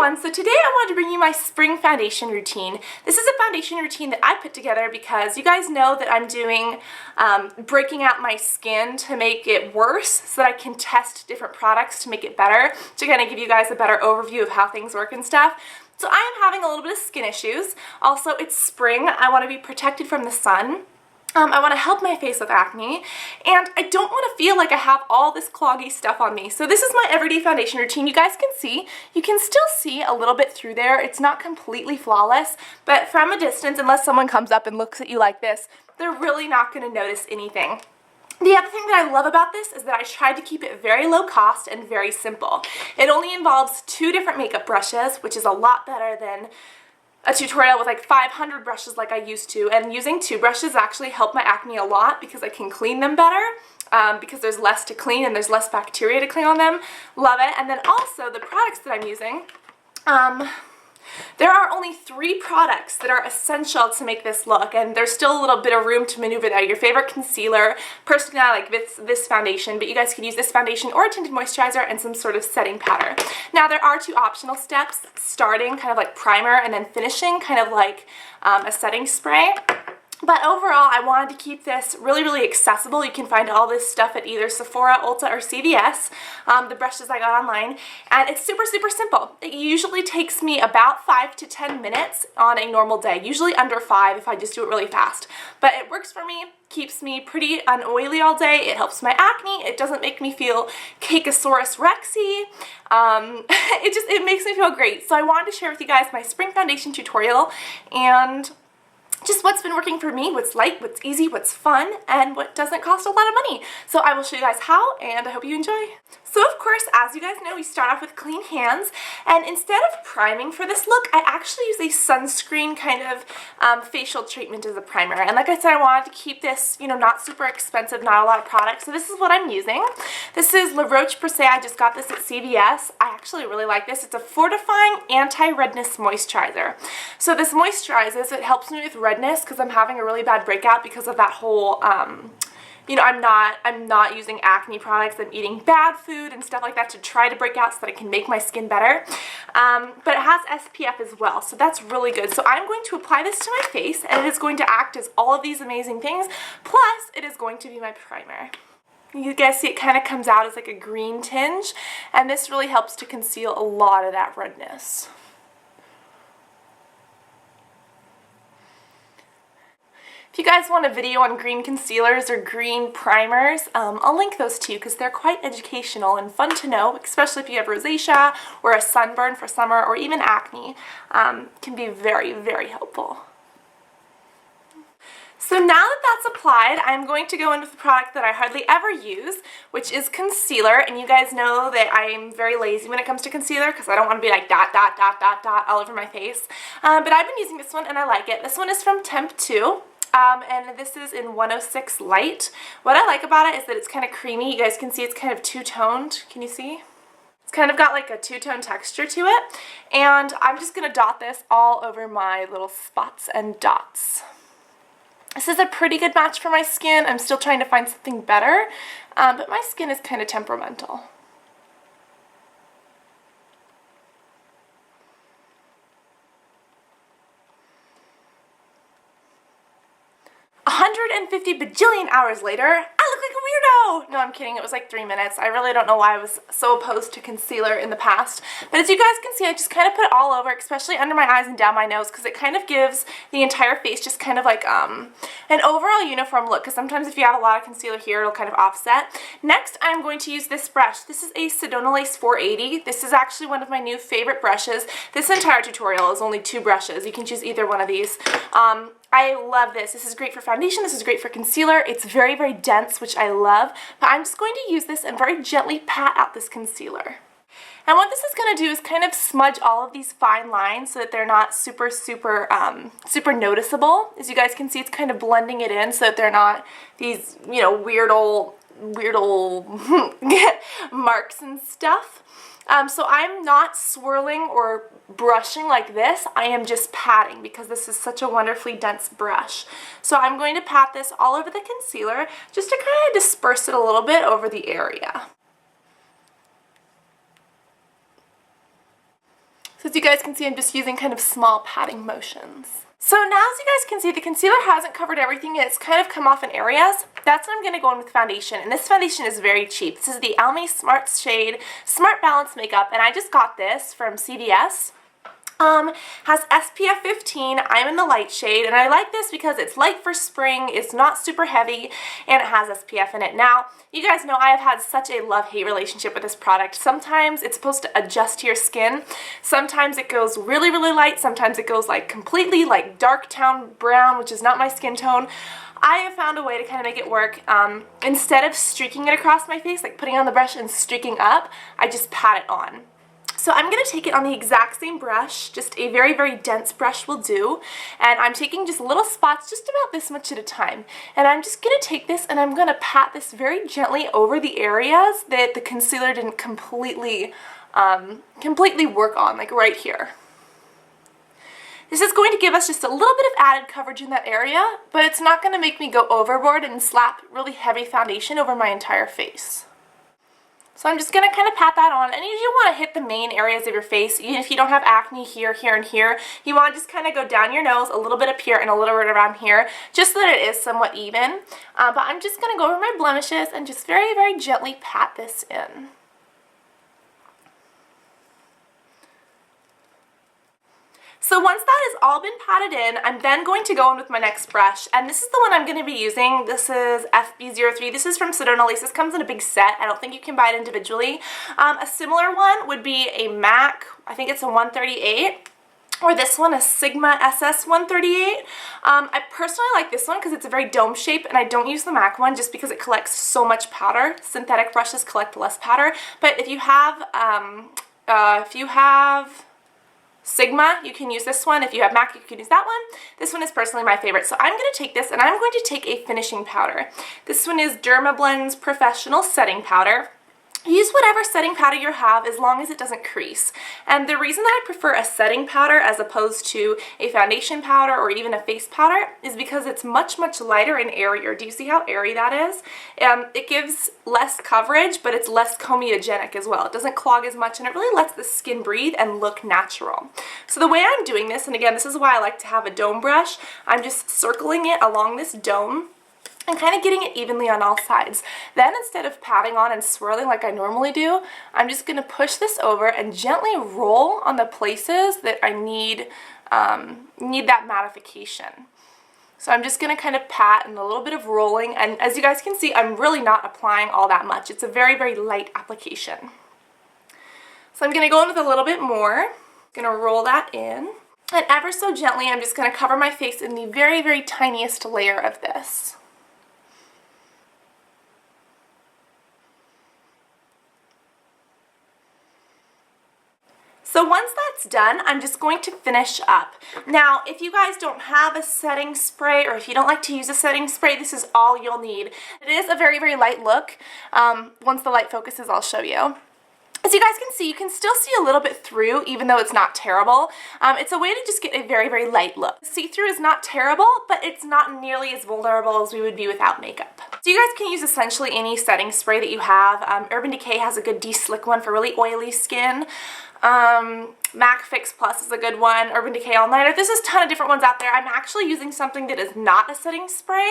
everyone, so today I wanted to bring you my spring foundation routine. This is a foundation routine that I put together because you guys know that I'm doing breaking out my skin to make it worse so that I can test different products to make it better, to kind of give you guys a better overview of how things work and stuff. So I am having a little bit of skin issues. Also, it's spring. I want to be protected from the sun. I want to help my face with acne, and I don't want to feel like I have all this cloggy stuff on me. So this is my everyday foundation routine. You guys can see, you can still see a little bit through there. It's not completely flawless, but from a distance, unless someone comes up and looks at you like this, they're really not going to notice anything. The other thing that I love about this is that I tried to keep it very low cost and very simple. It only involves 2 different makeup brushes, which is a lot better than a tutorial with like 500 brushes like I used to, and using 2 brushes actually helped my acne a lot because I can clean them better because there's less to clean and there's less bacteria to clean on them. Love it. And then also the products that I'm using, there are only 3 products that are essential to make this look, and there's still a little bit of room to maneuver there. Your favorite concealer. Personally, I like this foundation, but you guys can use this foundation or a tinted moisturizer and some sort of setting powder. Now, there are 2 optional steps, starting kind of like primer and then finishing kind of like a setting spray. But overall, I wanted to keep this really, really accessible. You can find all this stuff at either Sephora, Ulta, or CVS, the brushes I got online, and it's super, super simple. It usually takes me about 5 to 10 minutes on a normal day, usually under 5 if I just do it really fast. But it works for me, keeps me pretty unoily all day, it helps my acne, it doesn't make me feel Cakeosaurus rexy, it makes me feel great. So I wanted to share with you guys my spring foundation tutorial, and just what's been working for me, what's light, what's easy, what's fun, and what doesn't cost a lot of money. So I will show you guys how, and I hope you enjoy. So of course, as you guys know, we start off with clean hands, and instead of priming for this look, I actually use a sunscreen kind of facial treatment as a primer. And like I said, I wanted to keep this, you know, not super expensive, not a lot of products, so this is what I'm using. This is La Roche-Posay. I just got this at CVS. I actually really like this. It's a fortifying anti-redness moisturizer. So this moisturizes, it helps me with redness because I'm having a really bad breakout because of that whole you know, I'm not using acne products. I'm eating bad food and stuff like that to try to break out so that I can make my skin better. But it has SPF as well, so that's really good. So I'm going to apply this to my face, and it is going to act as all of these amazing things, plus it is going to be my primer. You guys see it kind of comes out as like a green tinge, and this really helps to conceal a lot of that redness. If you guys want a video on green concealers or green primers, I'll link those to you because they're quite educational and fun to know, especially if you have rosacea or a sunburn for summer or even acne. Can be very, very helpful. So now that that's applied, I'm going to go in with a product that I hardly ever use, which is concealer. And you guys know that I'm very lazy when it comes to concealer because I don't want to be like dot, dot, dot, dot, dot all over my face. But I've been using this one and I like it. This one is from Temptu. And this is in 106 Light. What I like about it is that it's kind of creamy. You guys can see it's kind of two-toned. Can you see? It's kind of got like a two-tone texture to it. And I'm just going to dot this all over my little spots and dots. This is a pretty good match for my skin. I'm still trying to find something better, but my skin is kind of temperamental. 150 bajillion hours later, I look like a weirdo! No, I'm kidding. It was like 3 minutes. I really don't know why I was so opposed to concealer in the past. But as you guys can see, I just kind of put it all over, especially under my eyes and down my nose, because it kind of gives the entire face just kind of like an overall uniform look, because sometimes if you have a lot of concealer here, it'll kind of offset. Next, I'm going to use this brush. This is a Sedona Lace 480. This is actually one of my new favorite brushes. This entire tutorial is only 2 brushes. You can choose either one of these. I love this. This is great for foundation. This is great for concealer. It's very, very dense, which I love. But I'm just going to use this and very gently pat out this concealer. And what this is going to do is kind of smudge all of these fine lines so that they're not super, super noticeable. As you guys can see, it's kind of blending it in so that they're not these, you know, weird old marks and stuff. So I'm not swirling or brushing like this. I am just patting because this is such a wonderfully dense brush. So I'm going to pat this all over the concealer just to kind of disperse it a little bit over the area. So as you guys can see, I'm just using kind of small patting motions. So now as you guys can see, the concealer hasn't covered everything. It's kind of come off in areas. That's when I'm going to go in with foundation. And this foundation is very cheap. This is the Almay Smart Shade Smart Balance Makeup. And I just got this from CVS. Has SPF 15. I'm in the light shade, and I like this because it's light for spring, it's not super heavy, and it has SPF in it. Now, you guys know I have had such a love-hate relationship with this product. Sometimes it's supposed to adjust to your skin. Sometimes it goes really, really light. Sometimes it goes like completely like dark town brown, which is not my skin tone. I have found a way to kind of make it work. Instead of streaking it across my face, like putting it on the brush and streaking up, I just pat it on. So I'm going to take it on the exact same brush, just a very, very dense brush will do, and I'm taking just little spots, just about this much at a time, and I'm just going to take this and I'm going to pat this very gently over the areas that the concealer didn't completely work on, like right here. This is going to give us just a little bit of added coverage in that area, but it's not going to make me go overboard and slap really heavy foundation over my entire face. So I'm just going to kind of pat that on, and you do want to hit the main areas of your face, even if you don't have acne here, here, and here. You want to just kind of go down your nose, a little bit up here, and a little bit around here, just so that it is somewhat even. But I'm just going to go over my blemishes and just very, very gently pat this in. So once that has all been patted in, I'm then going to go in with my next brush, and this is the one I'm going to be using. This is FB03. This is from Sedona Lace. This comes in a big set. I don't think you can buy it individually. A similar one would be a MAC, I think it's a 138, or this one, a Sigma SS 138. I personally like this one because it's a very dome shape, and I don't use the MAC one just because it collects so much powder. Synthetic brushes collect less powder, but if you have Sigma, you can use this one. If you have MAC, you can use that one. This one is personally my favorite. So I'm going to take this and I'm going to take a finishing powder. This one is Dermablend's Professional Setting Powder. Use whatever setting powder you have as long as it doesn't crease. And the reason that I prefer a setting powder as opposed to a foundation powder or even a face powder is because it's much, much lighter and airier. Do you see how airy that is? It gives less coverage, but it's less comedogenic as well. It doesn't clog as much, and it really lets the skin breathe and look natural. So the way I'm doing this, and again, this is why I like to have a dome brush, I'm just circling it along this dome and kind of getting it evenly on all sides. Then instead of patting on and swirling like I normally do, I'm just going to push this over and gently roll on the places that I need that mattification. So I'm just going to kind of pat and a little bit of rolling, and as you guys can see, I'm really not applying all that much. It's a very, very light application. So I'm going to go in with a little bit more. I'm going to roll that in, and ever so gently I'm just going to cover my face in the very, very tiniest layer of this. So once that's done, I'm just going to finish up. Now, if you guys don't have a setting spray, or if you don't like to use a setting spray, this is all you'll need. It is a very, very light look. Once the light focuses, I'll show you. As you guys can see, you can still see a little bit through, even though it's not terrible. It's a way to just get a very, very light look. See-through is not terrible, but it's not nearly as vulnerable as we would be without makeup. So you guys can use essentially any setting spray that you have. Urban Decay has a good de-slick one for really oily skin. MAC Fix Plus is a good one. Urban Decay All Nighter. There's a ton of different ones out there. I'm actually using something that is not a setting spray.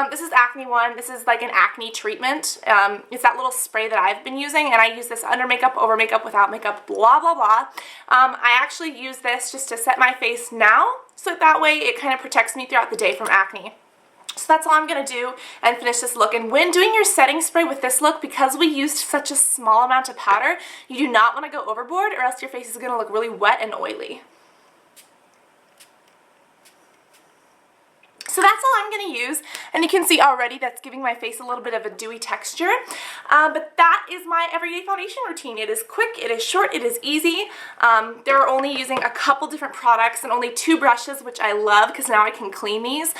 This is Acne One. This is like an acne treatment. It's that little spray that I've been using, and I use this under makeup, over makeup, without makeup, blah, blah, blah. I actually use this just to set my face now, so that way it kind of protects me throughout the day from acne. So that's all I'm going to do and finish this look. And when doing your setting spray with this look, because we used such a small amount of powder, you do not want to go overboard, or else your face is going to look really wet and oily. So that's all I'm going to use, and you can see already that's giving my face a little bit of a dewy texture. But that is my everyday foundation routine. It is quick, it is short, it is easy. They're only using a couple different products and only 2 brushes, which I love because now I can clean these.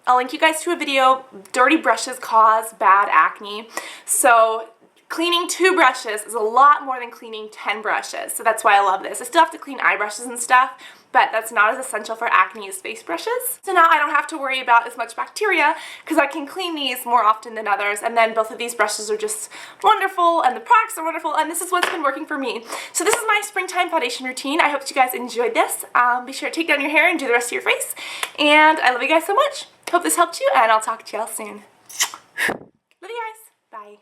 I'll link you guys to a video, Dirty Brushes Cause Bad Acne. So cleaning 2 brushes is a lot more than cleaning 10 brushes, so that's why I love this. I still have to clean eye brushes and stuff, but that's not as essential for acne as face brushes. So now I don't have to worry about as much bacteria because I can clean these more often than others, and then both of these brushes are just wonderful and the products are wonderful, and this is what's been working for me. So this is my springtime foundation routine. I hope that you guys enjoyed this. Be sure to take down your hair and do the rest of your face, and I love you guys so much. Hope this helped you, and I'll talk to y'all soon. Love you guys. Bye.